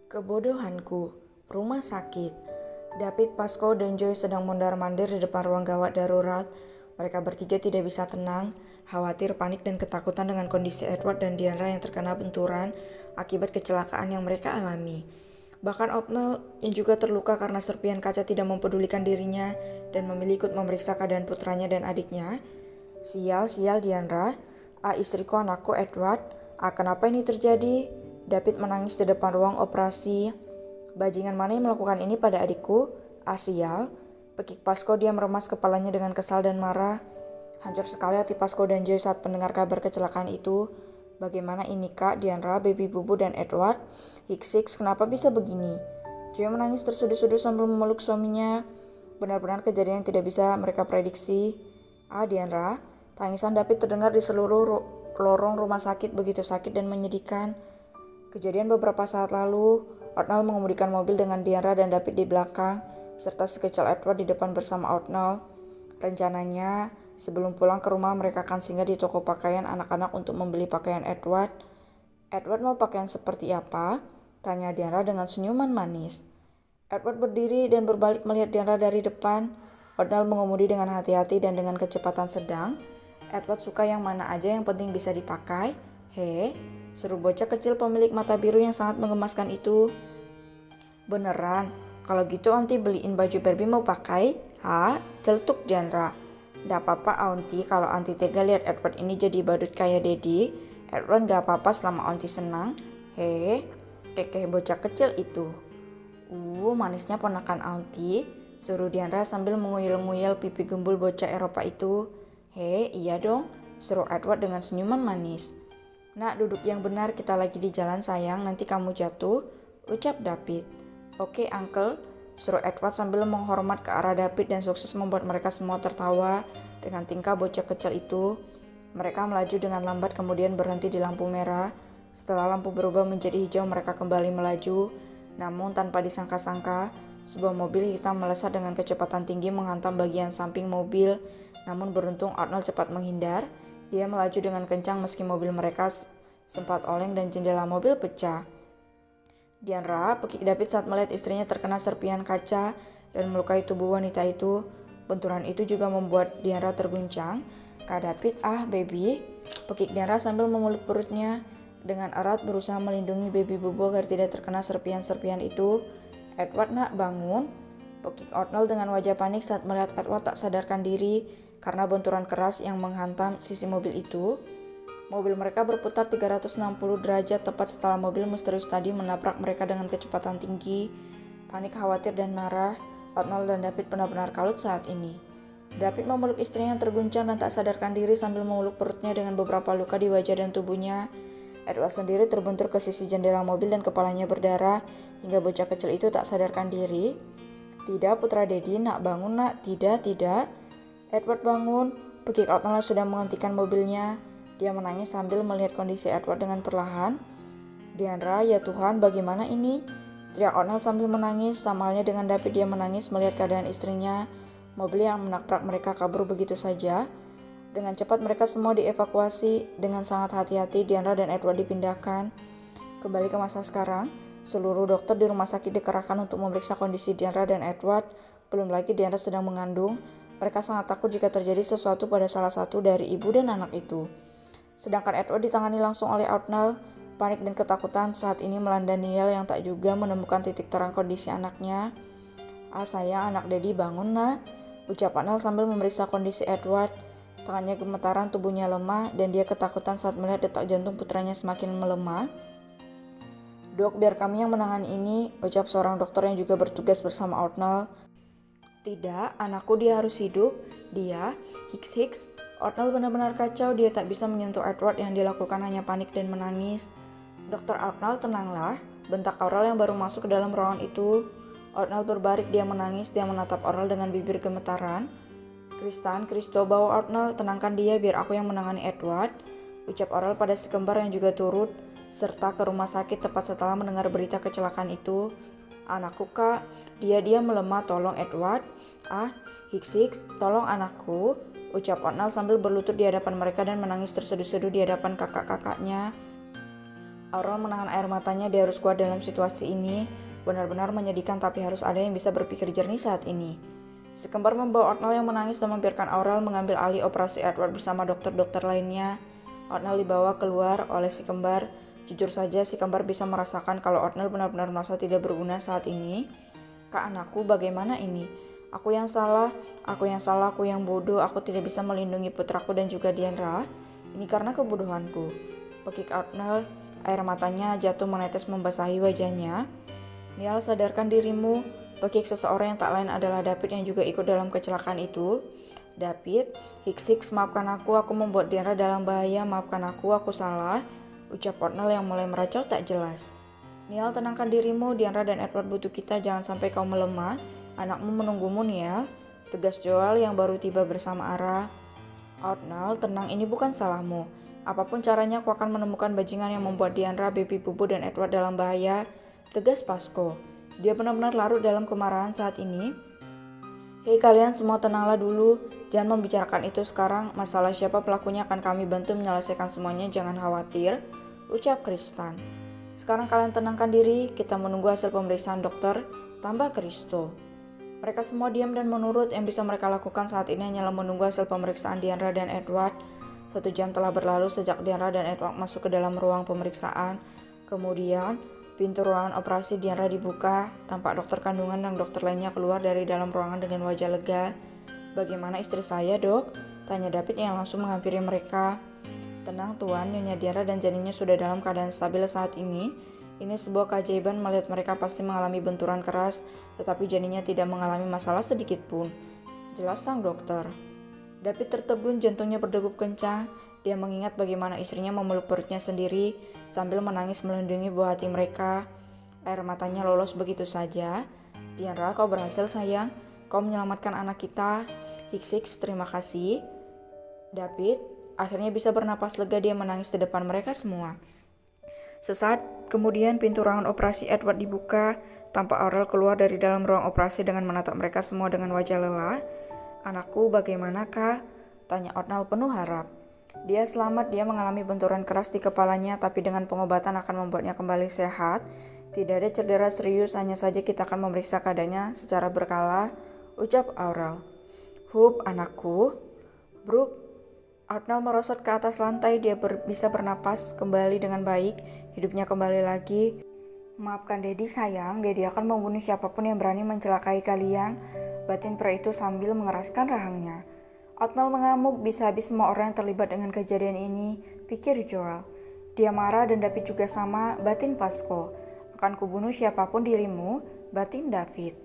Kebodohanku, rumah sakit. David, Pasco, dan Joy sedang mondar-mandir di depan ruang gawat darurat. Mereka bertiga tidak bisa tenang, khawatir, panik, dan ketakutan dengan kondisi Edward dan Diandra yang terkena benturan akibat kecelakaan yang mereka alami. Bahkan Otnell yang juga terluka karena serpian kaca tidak mempedulikan dirinya dan memilih ikut memeriksa keadaan putranya dan adiknya. Sial, Diandra. Istriku, anakku, Edward. Kenapa ini terjadi? David menangis di depan ruang operasi. Bajingan mana yang melakukan ini pada adikku? Sial. Pekik Pasco, dia meremas kepalanya dengan kesal dan marah. Hancur sekali hati Pasco dan Joy saat mendengar kabar kecelakaan itu. Bagaimana ini Kak, Diandra, Baby Bubu, dan Edward? Hicks, kenapa bisa begini? Joy menangis tersuduh-suduh sambil memeluk suaminya. Benar-benar kejadian yang tidak bisa mereka prediksi. Diandra, tangisan David terdengar di seluruh lorong rumah sakit begitu sakit dan menyedihkan. Kejadian beberapa saat lalu, Otnell mengemudikan mobil dengan Diandra dan David di belakang, serta si kecil Edward di depan bersama Otnell. Rencananya, sebelum pulang ke rumah mereka akan singgah di toko pakaian anak-anak untuk membeli pakaian Edward. Edward mau pakaian seperti apa? Tanya Diandra dengan senyuman manis. Edward berdiri dan berbalik melihat Diandra dari depan. Otnell mengemudi dengan hati-hati dan dengan kecepatan sedang. Edward suka yang mana aja, yang penting bisa dipakai. Seru bocah kecil pemilik mata biru yang sangat menggemaskan itu. Beneran? Kalau gitu Aunty beliin baju Barbie mau pakai? Celetuk Diandra. Gak apa-apa Aunty, kalau Aunty tega lihat Edward ini jadi badut kayak Daddy. Edward gak apa-apa selama Aunty senang. Kekeh bocah kecil itu. Manisnya ponakan Aunty, suruh Diandra sambil menguyel-nguyel pipi gembul bocah Eropa itu. Iya dong, suruh Edward dengan senyuman manis. Nak, duduk yang benar, kita lagi di jalan sayang, nanti kamu jatuh, ucap David. Oke, Uncle, suruh Edward sambil menghormat ke arah David dan sukses membuat mereka semua tertawa dengan tingkah bocah kecil itu. Mereka melaju dengan lambat kemudian berhenti di lampu merah. Setelah lampu berubah menjadi hijau, mereka kembali melaju. Namun tanpa disangka-sangka, sebuah mobil hitam melesat dengan kecepatan tinggi menghantam bagian samping mobil. Namun beruntung Arnold cepat menghindar. Dia melaju dengan kencang meski mobil mereka sempat oleng dan jendela mobil pecah. Diandra, pekik David saat melihat istrinya terkena serpian kaca dan melukai tubuh wanita itu. Benturan itu juga membuat Diandra terguncang. Kak David, baby, pekik Diandra sambil memeluk perutnya. Dengan erat berusaha melindungi baby Bubu agar tidak terkena serpian-serpian itu. Edward, nak, bangun. Pekik Otnell dengan wajah panik saat melihat Edward tak sadarkan diri karena benturan keras yang menghantam sisi mobil itu. Mobil mereka berputar 360 derajat tepat setelah mobil misterius tadi menabrak mereka dengan kecepatan tinggi. Panik, khawatir, dan marah, Otnell dan David benar-benar kalut saat ini. David memeluk istrinya yang terguncang dan tak sadarkan diri sambil memeluk perutnya dengan beberapa luka di wajah dan tubuhnya. Edward sendiri terbentur ke sisi jendela mobil dan kepalanya berdarah hingga bocah kecil itu tak sadarkan diri. Tidak, putra Daddy, nak, bangun nak. Tidak. Edward bangun. Pekik Otnell sudah menghentikan mobilnya. Dia menangis sambil melihat kondisi Edward dengan perlahan. Diandra, ya Tuhan, bagaimana ini? Teriak Otnell sambil menangis. Sama halnya dengan David, dia menangis melihat keadaan istrinya. Mobil yang menabrak mereka kabur begitu saja. Dengan cepat mereka semua dievakuasi. Dengan sangat hati-hati, Diandra dan Edward dipindahkan. Kembali ke masa sekarang, seluruh dokter di rumah sakit dikerahkan untuk memeriksa kondisi Diandra dan Edward. Belum lagi Diandra sedang mengandung. Mereka sangat takut jika terjadi sesuatu pada salah satu dari ibu dan anak itu. Sedangkan Edward ditangani langsung oleh Otnell. Panik dan ketakutan saat ini melanda Neil yang tak juga menemukan titik terang kondisi anaknya. Sayang, anak Daddy, bangun nak, ucap Otnell sambil memeriksa kondisi Edward. Tangannya gemetaran, tubuhnya lemah, dan dia ketakutan saat melihat detak jantung putranya semakin melemah. Dok, biar kami yang menangani ini, ucap seorang dokter yang juga bertugas bersama Otnell. Tidak, anakku, dia harus hidup. Dia, Hicks. Otnell benar-benar kacau, dia tak bisa menyentuh Edward yang dilakukan hanya panik dan menangis. Dokter Otnell, tenanglah, bentak Aurel yang baru masuk ke dalam ruangan itu. Otnell berbaring, dia menangis, dia menatap Aurel dengan bibir gemetaran. Kristo, bawa Arnold, tenangkan dia biar aku yang menangani Edward, ucap Aurel pada si kembar yang juga turut serta ke rumah sakit tepat setelah mendengar berita kecelakaan itu. Anakku kak, dia melemah, tolong Edward. Hicks, tolong anakku, ucap Arnold sambil berlutut di hadapan mereka dan menangis terseduh-seduh di hadapan kakak-kakaknya. Aurel menahan air matanya, dia harus kuat dalam situasi ini. Benar-benar menyedihkan, tapi harus ada yang bisa berpikir jernih saat ini. Si kembar membawa Arnold yang menangis dan membiarkan Aurel mengambil alih operasi Edward bersama dokter-dokter lainnya. Arnold dibawa keluar oleh si kembar. Jujur saja si kembar bisa merasakan kalau Arnold benar-benar merasa tidak berguna saat ini. Kak anakku, bagaimana ini? Aku yang salah, aku yang bodoh, aku tidak bisa melindungi putraku dan juga Diandra. Ini karena kebodohanku. Pekik Arnold, air matanya jatuh menetes membasahi wajahnya. Niall, sadarkan dirimu. Pekik seseorang yang tak lain adalah David yang juga ikut dalam kecelakaan itu. David, Hicks, maafkan aku membuat Diandra dalam bahaya, maafkan aku salah, ucap Arnold yang mulai meracau tak jelas. Niall, tenangkan dirimu, Diandra dan Edward butuh kita, jangan sampai kau melemah, anakmu menunggumu Niall, tegas Joel yang baru tiba bersama Ara. Arnold, tenang, ini bukan salahmu. Apapun caranya aku akan menemukan bajingan yang membuat Diandra, Baby Bubu dan Edward dalam bahaya, tegas Pasco. Dia benar-benar larut dalam kemarahan saat ini. Hei kalian semua, tenanglah dulu, jangan membicarakan itu sekarang, masalah siapa pelakunya akan kami bantu menyelesaikan semuanya, jangan khawatir, ucap Kristan. Sekarang kalian tenangkan diri, kita menunggu hasil pemeriksaan dokter, tambah Kristo. Mereka semua diam dan menurut, yang bisa mereka lakukan saat ini hanyalah menunggu hasil pemeriksaan Diandra dan Edward. 1 jam telah berlalu sejak Diandra dan Edward masuk ke dalam ruang pemeriksaan. Kemudian, pintu ruangan operasi Diandra dibuka, tampak dokter kandungan dan dokter lainnya keluar dari dalam ruangan dengan wajah lega. Bagaimana istri saya, dok? Tanya David yang langsung menghampiri mereka. Tenang tuan, Nyonya Diandra dan janinnya sudah dalam keadaan stabil saat ini. Ini sebuah keajaiban melihat mereka pasti mengalami benturan keras, tetapi janinnya tidak mengalami masalah sedikit pun. Jelas sang dokter. David tertegun, jantungnya berdegup kencang. Dia mengingat bagaimana istrinya memeluk perutnya sendiri sambil menangis melindungi buah hati mereka. Air matanya lolos begitu saja. Diandra, kau berhasil sayang. Kau menyelamatkan anak kita. Hicks, terima kasih. David akhirnya bisa bernapas lega, dia menangis di depan mereka semua. Sesaat kemudian pintu ruangan operasi Edward dibuka. Tampak Aurel keluar dari dalam ruang operasi dengan menatap mereka semua dengan wajah lelah. Anakku, bagaimana kah? Tanya Arnold penuh harap. Dia selamat, dia mengalami benturan keras di kepalanya, tapi dengan pengobatan akan membuatnya kembali sehat. Tidak ada cedera serius, hanya saja kita akan memeriksa keadaannya secara berkala, ucap Aurel. Hup, anakku. Brooke. Arnold merosot ke atas lantai, dia bisa bernapas kembali dengan baik, hidupnya kembali lagi. Maafkan Daddy sayang, Daddy akan membunuh siapapun yang berani mencelakai kalian, batin pria itu sambil mengeraskan rahangnya. Arnold mengamuk, bisa habis semua orang yang terlibat dengan kejadian ini, pikir Joel. Dia marah dan David juga sama, batin Pasco. Akan kubunuh siapapun dirimu, batin David.